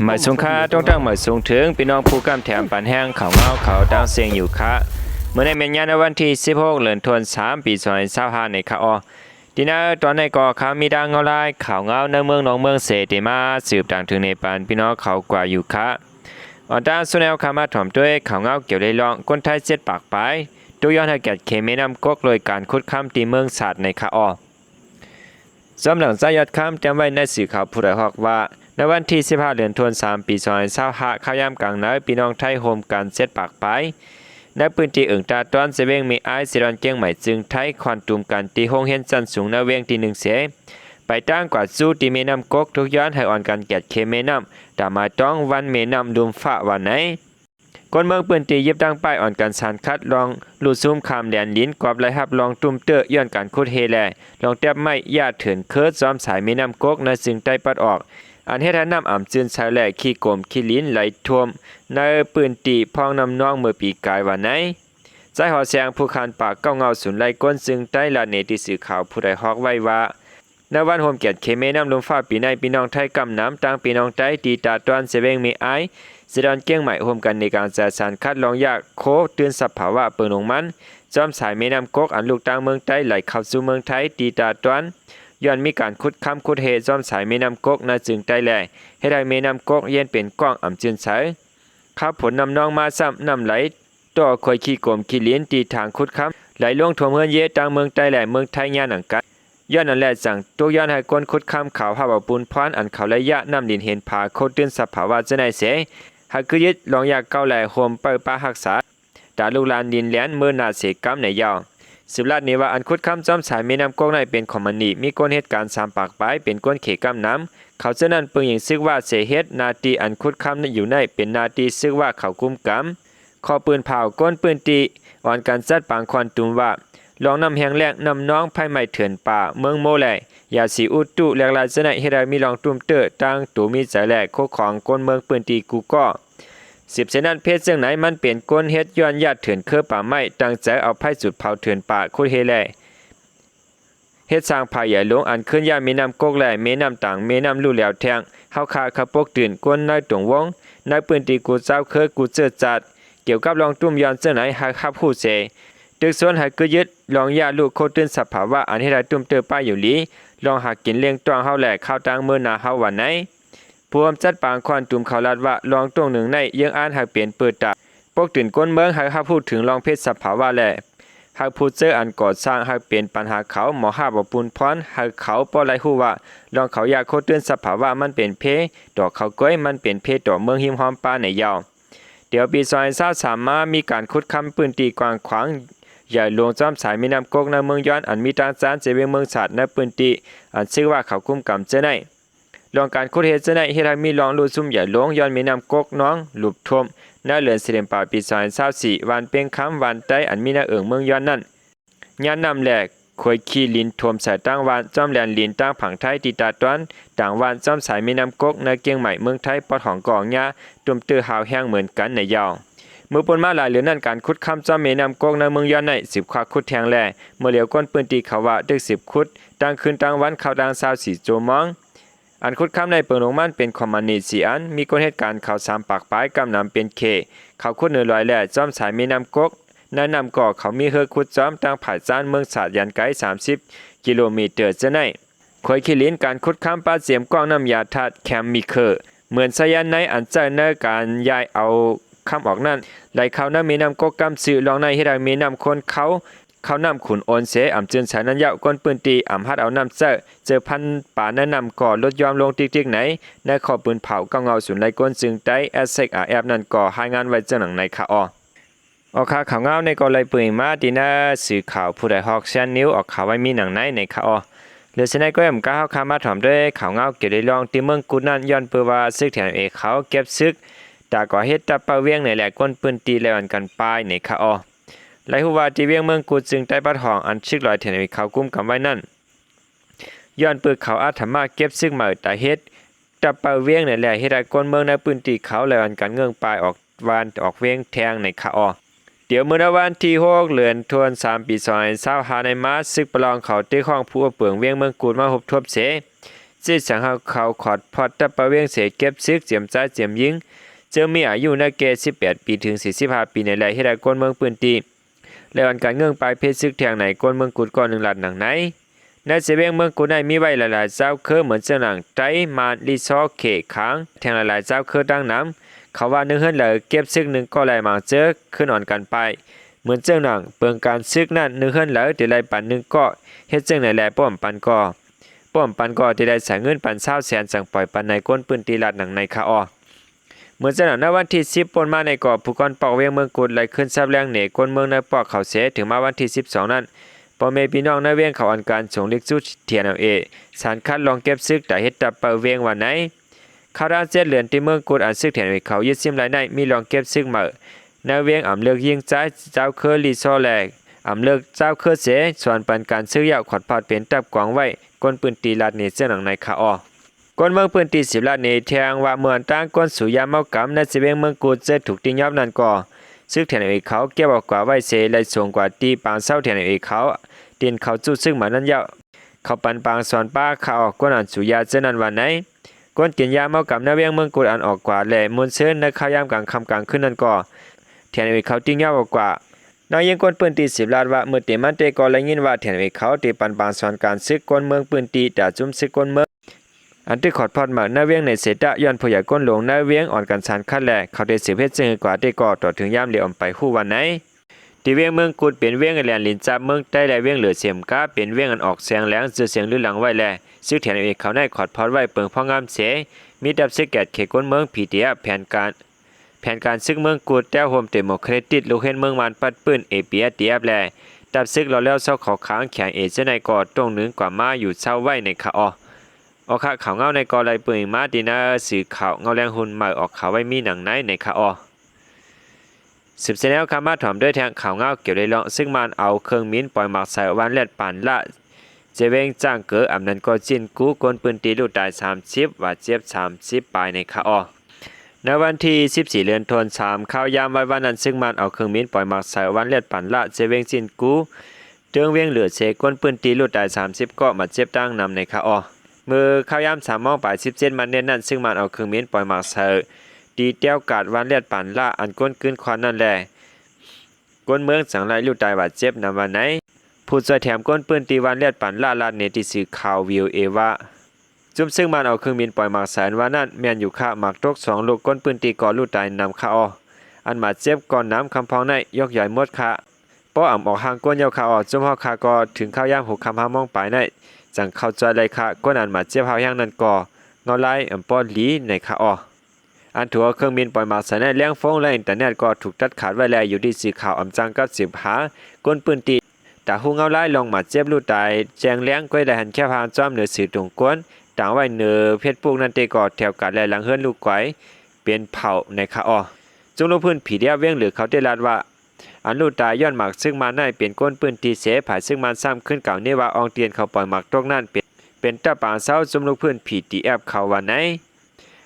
หมายสงค่าต้องตั้งหมายสูงถึงพี่น้องผู้กำแถมปันแห้งเขาเงาเขาตั้งเสียงอยู่ค่ะเมื่อในเมียนในวันที่16เดือนธันวาคมปี2025ในค่ะดีนะตอนในก่อเขามีดังเงาลายเขาเงาในเมืองหนองเมืองเสติมาสืบต่างถึงในปานพี่น้องเขากว่าอยู่ค่ะด้านสุนแนวขามาถ่อมด้วยเขาเงาเกี่ยวได้ลองคนไทยเจ็ดปากไปตัวย้อนให้แก่เคมีน้ำก๊กโดยการคุดค้ำตีเมืองศาสตร์ในค่ะสำหรับใจยอดค้ำจำไว้ในสื่อข่าวผู้ใดฮอกว่าในวันที่15เดือนธันวาคมปี2025ข้าวยามกลางน้อยพี่น้องไทยโฮมกันเซตปากไปในพื้นที่อึ่งตาต้อนเสเวงมีไอซิรอนเจียงใหม่จึงไทยควันตุ่มกันตีห้องเห็นจันสูงในเวียงที่1เสไปตั้งกว่าสู้ตีเมน้ำกกทุกย้อนให้อ่อนกันแกดเคเมน้ำแต่มาต้องวันเมน้ำดุมฟ้าวันไหนคนเมืองปืนตียิบตั้งป้ายอ่อนกันสารคัดลองลูดซุ่มคำแดนลิ้นกอบไรฮับลองตุ่มเตอย้อนการคุดเฮแลลองแทบไม่ญาติเถินเคิร์ดซ้อมสายเมน้ำกกในจึงได้ปัดออกอันเฮ็ดให้น้ำอ่ำจืนใช้แหลขี้กลมขี้ลิ้นไหลท่วมในปืนตีพองน้ำน้องเมื่อปีกายวันไหนใจหอแสงผู้คานปากเก้าเงาสุนไหลก้นซึ่งใต้ลาเนติสื่อข่าวผู้ใดฮอกไว้ว่าในวันโฮมเกียรติเคเมน้ำลมฟ้าปีในพี่น้องไทยกำน้ำต่างพี่น้องไทยตีตาตอนเสเวงมีไอเสดอนเกี้ยงใหม่โฮมกันในการจัดสรรคัดลองยากโคเตือนสภาวะเปิงลงมันจอมสายเมน้ำกกอันลูกต่างเมืองไทยไหลเข้าสู่เมืองไทยตีตาตอนย้อนมีการขุดค้ำขุดเฮจอมสายเมน้ำกกน่าจึงใต้แหล่ให้ได้เมน้ำกกเย็นเป็นก้องอ่ำจืนใสข้าผลนำน้องมาซ้ำนำไหลต่อคอยขี้กลมขี้เลี้ยนตีทางขุดค้ำไหลลงถ่วมเฮือนเยต่างเมืองใต้แหล่เมืองไทยย่านหนังกันย้อนนั่นแหละสั่งตัวย้อนให้ก้นขุดค้ำขาวภาพปูนพรอันเขาระยะน้ำดินเห็นผาโคตื้นสภาวะจะไหนเสหากคือยึดลองอยากเก้าแหล่โฮมเปิดปาหักษาตาลูกลานดินแหลนเมื่อนาเสกำในยาวสิบลาดนี้ว่าอันคุดค้ำจอมสายเมน้ำกกในเป็นคอมมันนีมีก้นเหตุการณ์3ปากปลายเป็นก้นเขกำน้ำเขาเจ้านั้นเปิงอย่างซึกว่าเสเหตุนาตีอันคุดค้ำนั้นอยู่ในเป็นนาตีซึกว่าเขากุมกำข้อปืนเผาก้นปืนตีอ่อนการจัดปางควันตุมว่าลองนำแหงแรกนำน้องไผ่ใหม่เถื่อนป่าเมืองโมแลอย่าสีอุตุแหลกลายเสนเฮดามีลองตุมเตอตั้งตูมีใจแหลกโคของก้นเมืองปืนตีกูก็10เซนนั้นเพศเสื่องไหนมันเปลี่ยนก้นเฮ็ดย้อนญาติเถื่อนเครือป่าไม้ตั้งใจเอาไผ่จุดเผาเถื่อนป่าคุดเฮแลเฮ็ดสร้างภัยใหญ่หลงอันขึ้นยามีน้ำกกแหล่มีน้ำต่างมีน้ำลู่แล้วแทงเฮาคาขปกตื่นก้นน้อยตรงวงนายปืนตีกูเจ้าเคยกูเจอจัดเกี่ยวกับลองตุ้มย้อนเสื่องไหนหาคับผู้เสตึกส่วนหากก็ยึดลองยาลูกโคตื่นสภาวะอันให้ได้ตุ้มเตอป้ายอยู่ลีลองหากกินเลี้ยงตวงเฮาแหล่ข้าวตังมื้อนาเฮาวันไหนพวมจัดปางควันตุ่มเขาลาดว่าลองตรงหนึ่งในยังอ่านหากเปลี่ยนเปิดตาปกตื่นก้นเมืองหากพูดถึงลองเพศสภาวะแหล่หากพูดเจออันก่อสร้างหากเปลี่ยนปัญหาเขาหมอหาบ่ปูนพรหากเขาป้อไรฮู้ว่าลองเขาอยากโคตื่นสภาวะมันเป็นเพดอกเขาก้อยมันเป็นเพดอกเมืองหิมหอมปลาในยาวเดี๋ยวปี2023มามีการขุดค้ำปืนตีกว้างขวางใหญ่หลวงจอมสายมีน้ำกกในเมืองย้อนอันมีทางจานเจเวงเมืองศาสตร์ในปืนตีอันชื่อว่าเขาคุ้มกำเจไนลองการคุดเฮเจไนเฮดามีลองลูซุ่มใหญ่หลวงย้อนมีน้ำกกน้องหลุบทมหน้าเหลือนเสด็จป่าปี2024วันเปียงคำวันใต้อันมีหน้าเอิงเมืองย้อนนั่นยานนำแหลกคอยขี้ลินทวมสายตั้งวันจอมแหลนลินตั้งผังไทยติตาต้อนต่างวันจอมสายมีน้ำกกในเกียงใหม่เมืองไทยปอดของกองยาตุ่มตื้อหาวแห้งเหมือนกันในยาวมือปนมาหลายเหลือนั่นการคุดค้ำจอมเมน้ำกกในเมืองย้อนใน10ควาคุดแทงแหล่เมื่อเหลียวก้นปืนตีเขาว่าดึก10คุดตั้งคืนตั้งวันเขาดัง24โจมองอันคุดค้ำในเปิงลงมันเป็นคอมมานี4อันมีก้นเหตุการณ์เขา3ปากปลายกำนำเป็นเคเขาคุดเหนือลอยแหล่จอมสายเมน้ำกกแนะนำก่อเขามีเฮือคุดจอมตั้งผ่ายจานเมืองศาสตร์ยันไกล30กิโลเมตรจะในคอยขีลิ้นการคุดค้ำปลาเสียมกล้องน้ำยาทัดแคมมิเคอร์เหมือนสยันในอันเจอในการย้ายเอาคำออกนั่นไหลเขาน้ำมีน้ำกกกำสื่อลองในให้ได้มีน้ำคนเขาน้ำขุนโอนเสอ่ำจืนสายนั้นยาวก้นปืนตีอ่ำฮัดเอาน้ำเจอพันป่าแนะนำก่อลดยอมลงติ๊กๆไหนในขอบปืนเผาก็เงาสุนไหลก้นจึงได้แอสเซกแอบนั่นก่อให้งานไว้เจ้าหนังในขาออกข่าวข่าวเงาในกอไลปืนมาดีน่าสื่อข่าวผู้ใดฮอกเชนนิวออกข่าวไว้มีหนังในขาเหลือเสนก็ยำก้าวขามาถอมด้วยข่าวเงาเกี่ยวกับลองที่เมืองกุนั่นย้อนเปื่อว่าซึกแถมเอกเขาเก็บซึกแต่ก่อเฮ็ดตะปะเวียงในแหลกก้นปืนตีแล้วอันกันปลายในขาไหลหัวที่เวียงเมืองกูจึงใต้ปัดห้องอันชึกลอยแถมเขากุ้มกันไว้นั่นย้อนปืนเขาอาถรรมาเก็บซึกมาแต่เฮ็ดตะปะเวียงในแหลกเฮ็ดให้ก้นเมืองในปืนตีเขาแล้วอันกันเงื่องปลายออกวานออกเวียงแทงในขาเดี๋ยวเมื่อวันที่6เดือนธันวาคมปี2025ในมาซึกประลองเขาที่ข้องผู้เปืองเวียงเมืองกูดมาหบทบเส จิตสังเขาขอดพอดตะประเวงเสเก็บซึกเจียมใจเจียมยิงเจอมีอายุในเก18ปีถึง45ปีในแลที่ได้ก้นเมืองปืนตีและวันการเงื่องปลายเพชรซึกแทงไหนก้นเมืองกุดก่อน1 ล้านหนังไหนในเสเวงเมืองกุดได้มีไว้หลายๆเจ้าคือเหมือนเจ้าหนังไตมาลิซอเขค้างแทงหลายๆเจ้าคือดังน้ำเขาว่านึกเฮิรนเลยเก็บซึก1ก็ไหลมาเจอขึ้นอ่อนกันไปเหมือนเจ้าหนังเปิงการซึกนั้นนึกเฮิรนเลยเดี๋ยวไหลปัน1ก็เฮ็ดจังไหนแลป้อมปันก็ป้อมปันก็ที่ได้ใส่เงินปัน20 แสนสั่งปล่อยปันในก้นปืนตีลัดหนังในคาออเมื่อเจ้าหนังในวันที่10ปนมาในก่อผู้กองปอกเวียงเมืองกุดไหลขึ้นซับแรงเหนือก้นเมืองในปอกเขาเสถึงมาวันที่12นั้นพ่อแม่พี่น้องในเวียงเขาอันการส่งเล็กสู้เทียนเอาสารคัดลองเก็บซึกแต่เฮ็ดตับเปิดเวียงวันไหนข้าวด้านเจ็ดเหลือนที่เมืองกุดอันซึกเทียนเขายึดซิมรายได้มีลองเก็บซึกมาในเวียงอ่ำเลือกยิงใจเจ้าเคอรีโซแลกอ่ำเลือกเจ้าเคอเสส่วนปันการซื้อยาวขอดพอดเป็นตับกวางไว้ก้นปืนตีลาดเนเจ้าหนังในคาออก้นเมืองปืนตี10 ล้านเนแทงว่าเมืองตั้งก้นสุยาเมากำในสิเวียงเมืองกุดจะถูกตียอบนั่นก่อซึกเทียนเขาเก็บออกกว่าไว้เสและส่งกว่าตีปางเศร้าเทียนเขาเตียนเขาจู้ซึ่งมานั้นยาวเขาปันปางสอนป้าเขาออกก้นอันสุยาเจ้านั้นวันไหนก้นเตียนยาเมากับนาเวียงเมืองกุดอันออกกว่าแหล่มนเชิญในข้าวยามกลางคำกลางขึ้นนั่นก่อเทียนเขาติ้งยาวออกกว่านายยังก้นปืนตี10 ล้านว่าเมื่อเตมันเตก็เลยยินว่าเทียนเขาตีปันปางสอนการซึกก้นเมืองปืนตีแต่จุ่มซึกก้นเมืองอันที่ขอดพอดมานาเวียงในเสดะย้อนผู้ใหญ่ก้นหลงนาเวียงอ่อนกันสานขั้นแหล่เขาได้สืบเพชรจึงกว่าได้ก่อต่อถึงยามเหลี่ยมไปคู่วันไหนที่เวียงเมืองกุดเป็นเวียงแหลนลินจับเมืองใต้และเวียงเหลือเสียมก้าเป็นเวียงอันออกแสงแหลงเสียงลือหลังไว้แลซึ่งแถนเขาได้ขอดพอดไว้เปิงพ่องามเสมีดับซึกแกดเขก้นเมืองผีเดียแผนการซึกเมืองกุดแต้วโฮมเดโมแครติกลูกเห็นเมืองมันปัดปืนเอเปียเตียบแลดับซึกเราแล้วเศร้าเขาค้างแข็งเอเจในกอดตรงนึงกว่ามาอยู่เศร้าไว้ในคาอออกข่าวเงาในกอไลปืนมาดีนาสื่อข่าวเงาแรงหุ่นมาออกข่าวไว้มีหนังไหนในคาอสืบเสนอคำมาถอมด้วยแทงข่าวเงาเกี่ยวได้ลองซึ่งมันเอาเครื่องมิ้นปล่อยหมักใส่วันเล็ดปั่นละเจเวงจ้างเก๋ออำนันก็จินกู้กลปืนตีลูกตาย30ว่าเจ็บ30ปลายในคาอในวันที่14 เดือนธันวาคมข่าวยามไว้วันนั้นซึ่งมันเอาเครื่องมิ้นปล่อยหมักใส่วันเล็ดปั่นละเจเวงจินกู้เตืองเวียงเหลือเชกลปืนตีลูกตาย30ก็มาเจ็บตั้งนำในคาอมือข้าวยาม3 โมงปลาย17มันเน้นนั่นซึ่งมันเอาเครื่องมิ้นปล่อยหมักใส่ตีเตี้ยวกาดวันเลียดปั่นล่าอันก้นคืนควันนั่นแหละก้นเมืองสังไรลูกตายบาดเจ็บนำวันไหนผู้ช่วยแถมก้นปืนตีวันเลียดปั่นล่าลาดเนติสื่อข่าววิววาจุ่มซึ่งมันเอาเครื่องบินปล่อยหมากแสนว่านั่นแม่นอยู่ค่าหมากตก2 ลูกก้นปืนตีก่อลูกตายนำค่าอันบาดเจ็บก่อนน้ำคำพองในยกใหญ่หมดค่ะป้ออ่ำออกห่างก้นยาวค่าจุ่มห่อค่าก็ถึงข้าวยาม6 ค่ำ 5 โมงปลายในจังเข้าใจเลยค่ะก้นอันบาดเจ็บเฮาย่างนั่นก่อเงาไล่ป้อหลีในค่าอันถัวเครื่องบินปล่อยมาสายในเลี้ยงฟงและอินเทอร์เน็ตก็ถูกตัดขาดไว้แล้วอยู่ที่สื่อข่าวอำจังกับสืบหาก้นปืนตีแต่หูเงาไล่ลงมาเจ็บลูกตายแจงเลี้ยงก้อยได้หันแค่พานจ้อมเหนือสื่อตรงก้นต่างไว้เหนือเพชรปุกนั่นเตกอดแถวกัดและหลังเฮือนลูกก๋อยเป็นเผาในคาจงลงพื้นผีเดียเวียงหรือเขาได้ลาดว่าอันลูกตายย้อนหมักซึ่งมาในเป็นก้นปืนตีเสผายซึ่งมันซ้ำขึ้นเก่าเนว่าอองเตียนเขาปล่อยหมักตกนั่นเป็นตะปางเศร้าจมลงพื้นผีตีแอบเขาวันไหน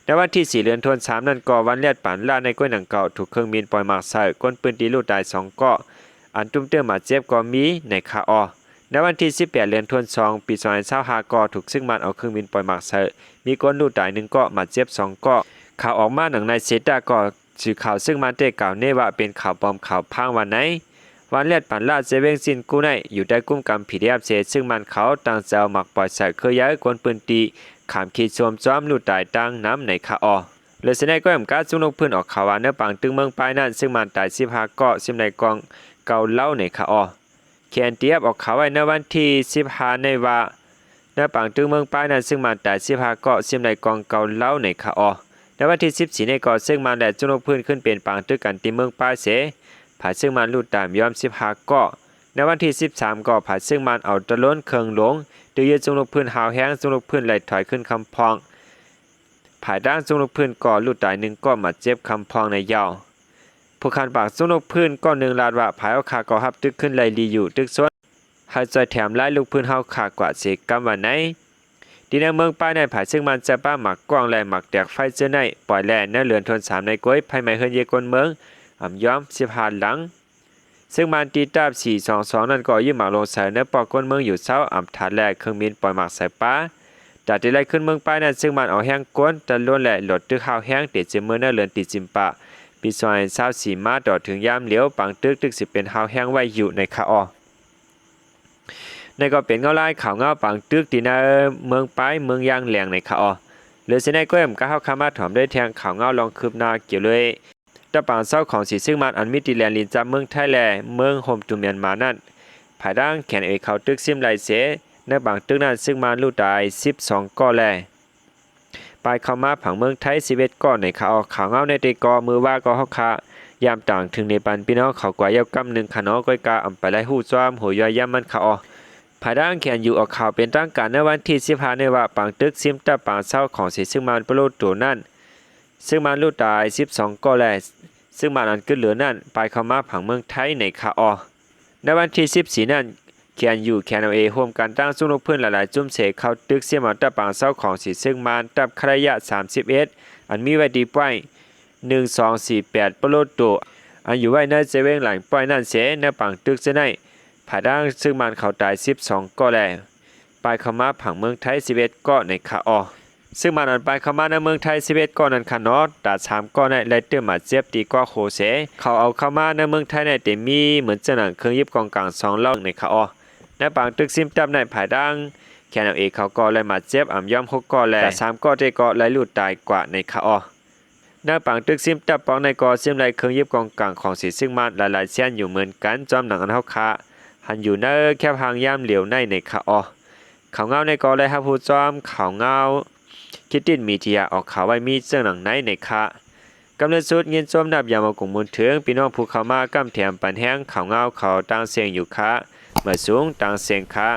ในวันที่4 เดือนธันวาคมนั้นก่อวันเลียดปั่นล่าในก้นหนังเก่าถูกเครื่องบินปล่อยหมากใส่ก้นปืนตีลูกตาย2 ก็อันตุ้มเตื้อมาเจ็บก็มีในคาในวันที่18 เดือนธันวาคมปี2025ก็ถูกซึ่งมันเอาเครื่องบินปล่อยหมากใส่มีก้นลูกตาย1 ก็มาเจ็บ2 ก็ข่าวออกมาหนังในเซตาก็สื่อข่าวซึ่งมันได้กล่าวเนว่าเป็นข่าวปลอมข่าวพังวันไหนวันเลียดปั่นล่าเจเวงซินกู้ในอยู่ได้กุ้มกำผีเดียบเสซึ่งมันเขาต่างเจ้าหมักปล่อยใส่เคยย้ายก้นปืนตีขามขีดสวมจ้อมลูกตายตั้งน้ำในคาเลยเสนก็ยำการจุงลงพื้นออกข่าวว่าเนื้อปังตึงเมืองปลายนั่นซึ่งมันตาย15 ก็ซิมในกองเกาเล่าในคาเขียนเตียบออกข่าวไว้ในวันที่15ในว่าเนื้อปังตึงเมืองปลายนั่นซึ่งมันตาย15 ก็ซิมในกองเกาเล่าในคาในวันที่14ในก็ซึ่งมันและจุงลงพื้นขึ้นเป็นปังตึกกันที่เมืองปลายเสผ่าซึ่งมันลูกตามยอม15 ก็ในวันที่13ก็ผ่าซึ่งมันเอาตะล้นเคืองหลงโดยยืดจงลงพื้นหาวแห้งจงลงพื้นไหลถอยขึ้นคำพองผายด้านจงลงพื้นก่อลูกตาย1 ก็มาเจ็บคำพองในยาวผู้คันปากจงลงพื้นก็1 ลาดว่าผายเอาขาก็ฮับตึกขึ้นไหลดีอยู่ตึกซ้นหายใจแถมไล่ลูกพื้นเฮาขากว่าเสกกำวันไหนดีในเมืองป้ายในผายซึ่งมันจะป้าหมักกว้างแลหมักแตกไฟเจอในปล่อยแลเนื้อเลือนทน3ในก้อยภายในเฮือนเยกนเมืองอ่ำย้อม15 หลังซึ่งมันตีตาบ422นั่นก็ยืมหมากลงใส่เนื้อปอกก้นเมืองอยู่เช้าอ่ำถาดแรกเครื่องบินปล่อยหมากใส่ป้าแต่ ตัดที่ไล่ขึ้นเมืองป้ายนั้นซึ่งมันเอาแห้งก้นตะล้วนแหละหลดตึกข้าวแห้งเตียจิมเมื่อเนื้อเลือนติจิมปะปีซอย24มาต่อถึงยามเหลียวปังตึกสิเป็นข้าวแห้งไว้อยู่ในคาออในก็เป็นเงาลายข่าวเงาปังตึกตีนาเมืองป้ายเมืองยางแหลงในคาออหรือสิในก้มก็เข้าคามาถอมด้วยแทงข่าวเงาลองคืบหน้าเกี่ยวเลยตะปางเศร้าของสีซึ่งมันอันมิติแลนลินจาเมืองไทยแลเมืองโฮมตุเมียนมานั่นภายด้านแขนเขาตึกซิมไหลเสในบางตึกนั้นซึ่งมันลูกตาย12ก้อแลไปเข้ามาผังเมืองไทย11ก้อนในข่าวข่าวเงาในตีกอมือว่าก็เฮาคายามต่างถึงในปันพี่น้องเขากว่าเย้ากำหนึ่งขนอก้อยกาอำไปไล่หู้จ้อมหัวยอยย่ำมันข่าวภายด้านแขนอยู่ออกข่าวเป็นตั้งการในวันที่15ในว่าปังตึกซิมตะปางเศร้าของสีซึ่งมันปลุตัวนั่นซึ่งมันลูกตาย12ก้อแลซึ่งมันอันขึ้นเหลือนั่นไปเข้ามาผังเมืองไทยในข่าวในวันที่14นั่นแคนอยู่แคนเอาร่วมกันตั้งสู้รบเพื่อนหลายๆจุ่มเสกเข้าตึกเสียมาตะปางเศร้าของสีซึ่งมันตับขระยะ31อันมีไว้ดีป้าย1248ปโลโตอันอยู่ไว้ในเซเว่นหลังป้ายนั่นเสในปังตึกเสไนภายด้านซึ่งมันเขาตาย12ก็แลไปเข้ามาผังเมืองไทย11ก็ในคาอซึ่งมันอันไปเข้ามาในเมืองไทย11ก็นั้นค่ะเนาะตัด3ก็ในไล่เติมมาเจ็บดีกว่าโคเสเขาเอาเข้ามาในเมืองไทยในเต็มมีเหมือนจะหนังเครื่องยิบกองกลาง2ล่องในคาอในปางตึกซิมตับในภายด้านแคนเอาเขาก็เลยมาเจ็บอ่ำย่อม6ก็แล3ก็ได้ก็ไหลหลุดตายกว่าในคาอหน้าปังตึกซิมตับปองในกอซิมไหลเครื่องยิบกองกลางของสีซึ่งมันหลายๆเส้นอยู่เหมือนกันจอมหนังอันเฮาคาหันอยู่เนอแคบหางย่ำเหลียวในคาเขาเงาในกอเลยฮับผู้จอมเขาเงาคิดดินมีเทียออกข่าวไว้มีเจ้าหนังในคะกำเนิดสุดเงินส้มนับยามากลุ่มมุนถึงพี่น้องผู้เข้ามากำแถมปันแห้งเขาเงาเขาตั้งเสียงอยู่คะมาสูงตั้งเสียงคะ